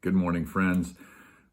Good morning, friends.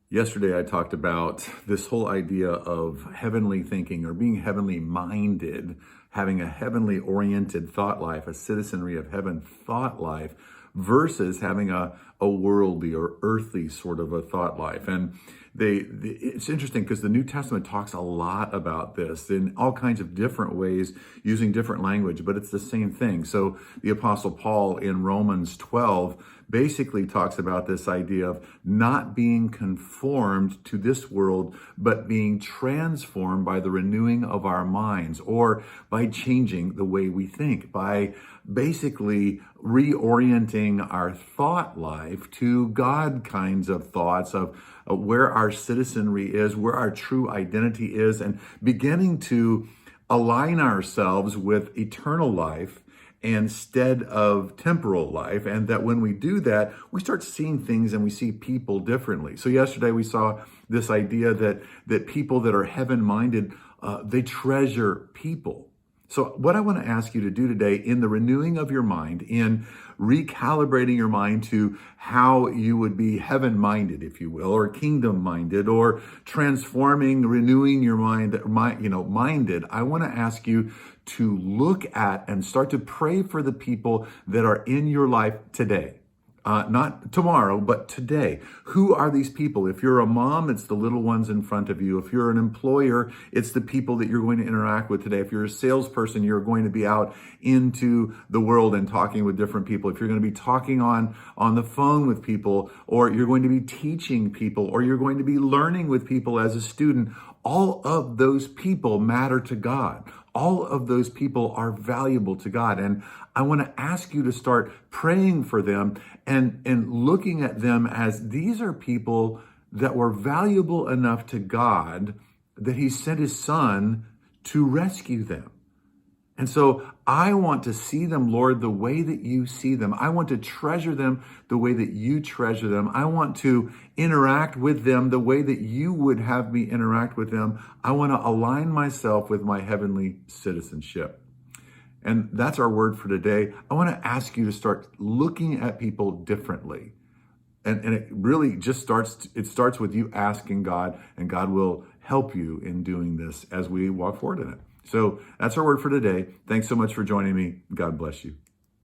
Yesterday, I talked about this whole idea of heavenly thinking or being heavenly minded, having a heavenly oriented thought life, a citizenry of heaven thought life, versus having a worldly or earthly sort of a thought life. And it's interesting because the New Testament talks a lot about this in all kinds of different ways, using different language, but it's the same thing. So the Apostle Paul in Romans 12 basically talks about this idea of not being conformed to this world, but being transformed by the renewing of our minds, or by changing the way we think, by basically reorienting our thought life to God kinds of thoughts of where our citizenry is, where our true identity is, and beginning to align ourselves with eternal life instead of temporal life. And that when we do that, we start seeing things and we see people differently. So yesterday we saw this idea that people that are heaven-minded, they treasure people. So what I want to ask you to do today in the renewing of your mind, in recalibrating your mind to how you would be heaven-minded, if you will, or kingdom-minded, or transforming, renewing your mind, minded, I want to ask you to look at and start to pray for the people that are in your life today. Not tomorrow, but today. Who are these people? If you're a mom, it's the little ones in front of you. If you're an employer, it's the people that you're going to interact with today. If you're a salesperson, you're going to be out into the world and talking with different people. If you're going to be talking on the phone with people, or you're going to be teaching people, or you're going to be learning with people as a student, all of those people matter to God. All of those people are valuable to God. And I want to ask you to start praying for them and looking at them as these are people that were valuable enough to God that He sent His Son to rescue them. And so I want to see them, Lord, the way that you see them. I want to treasure them the way that you treasure them. I want to interact with them the way that you would have me interact with them. I want to align myself with my heavenly citizenship. And that's our word for today. I want to ask you to start looking at people differently. And it really just starts with you asking God, and God will help you in doing this as we walk forward in it. So that's our word for today. Thanks so much for joining me. God bless you.